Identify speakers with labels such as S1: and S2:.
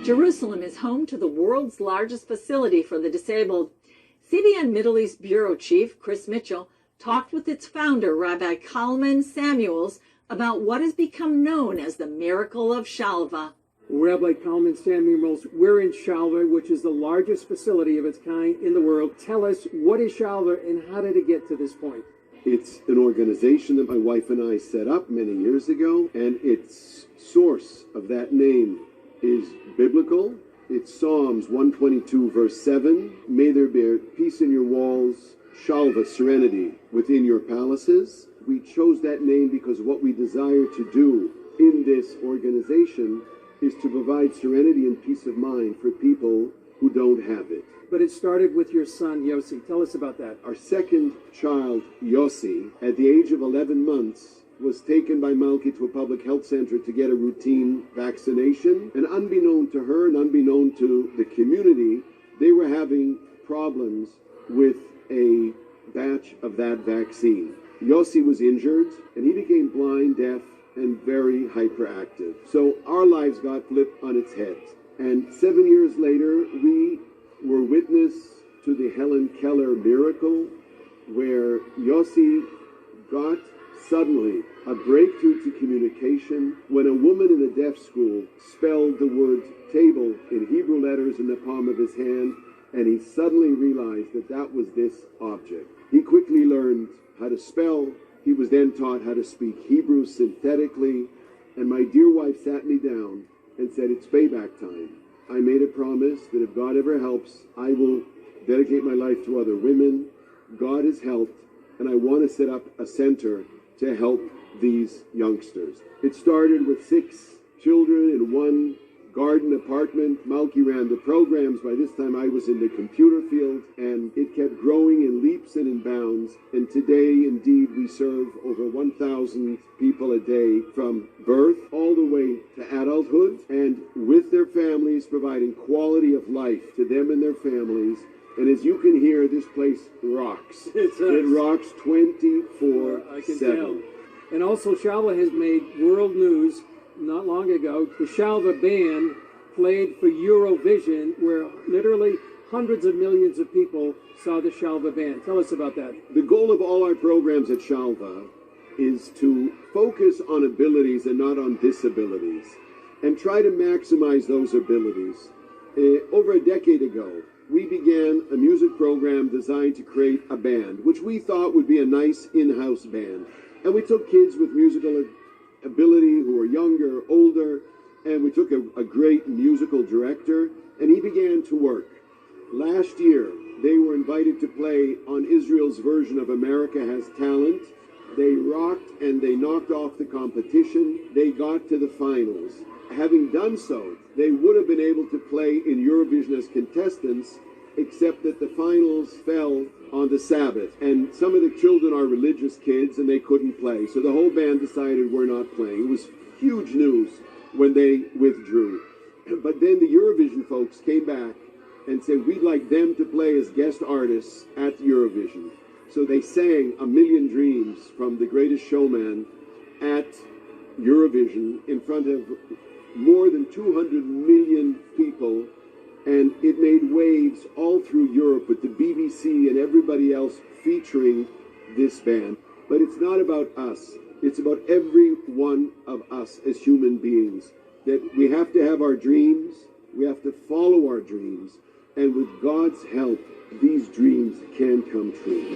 S1: Jerusalem is home to the world's largest facility for the disabled. CBN Middle East Bureau Chief Chris Mitchell talked with its founder, Rabbi Kalman Samuels, about what has become known as the miracle of Shalva.
S2: Rabbi Kalman Samuels, we're in Shalva, which is the largest facility of its kind in the world. Tell us, what is Shalva and how did it get to this point?
S3: It's an organization that my wife and I set up many years ago, and its source of that name is biblical. It's Psalms 122, verse 7. May there be peace in your walls, Shalva, serenity, within your palaces. We chose that name because what we desire to do in this organization is to provide serenity and peace of mind for people who don't have it.
S2: But it started with your son, Yossi. Tell us about that.
S3: Our second child, Yossi, at the age of 11 months, was taken by Malki to a public health center to get a routine vaccination. And unbeknown to her and unbeknown to the community, they were having problems with a batch of that vaccine. Yossi was injured, and he became blind, deaf, and very hyperactive. So our lives got flipped on its head. And 7 years later, we were witness to the Helen Keller miracle, where Yossi got suddenly a breakthrough to communication when a woman in a deaf school spelled the word table in Hebrew letters in the palm of his hand, and he suddenly realized that that was this object. He quickly learned how to spell. He was then taught how to speak Hebrew synthetically, and my dear wife sat me down and said, it's payback time. I made a promise that if God ever helps, I will dedicate my life to other women. God has helped, and I want to set up a center to help these youngsters. It started with 6 children in one garden apartment. Malki ran the programs. By this time I was in the computer field, and it kept growing in leaps and in bounds. And today, indeed, we serve over 1,000 people a day from birth all the way to adulthood, and with their families, providing quality of life to them and their families. And as you can hear, this place rocks. It rocks 24/7.
S2: And also, Shalva has made world news not long ago. The Shalva band played for Eurovision, where literally hundreds of millions of people saw the Shalva band. Tell us about that.
S3: The goal of all our programs at Shalva is to focus on abilities and not on disabilities, and try to maximize those abilities. Over a decade ago, we began a music program designed to create a band, which we thought would be a nice in-house band. And we took kids with musical ability who were younger, older, and we took a great musical director, and he began to work. Last year, they were invited to play on Israel's version of America Has Talent. They rocked and they knocked off the competition. They got to the finals. Having done so, they would have been able to play in Eurovision as contestants, except that the finals fell on the Sabbath. And some of the children are religious kids, and they couldn't play. So the whole band decided we're not playing. It was huge news when they withdrew. But then the Eurovision folks came back and said, we'd like them to play as guest artists at Eurovision. So they sang A Million Dreams from The Greatest Showman at Eurovision in front of more than 200 million people, and it made waves all through Europe with the BBC and everybody else featuring this band. But it's not about us. It's about every one of us as human beings, that we have to have our dreams, we have to follow our dreams, and with God's help, these dreams can come true.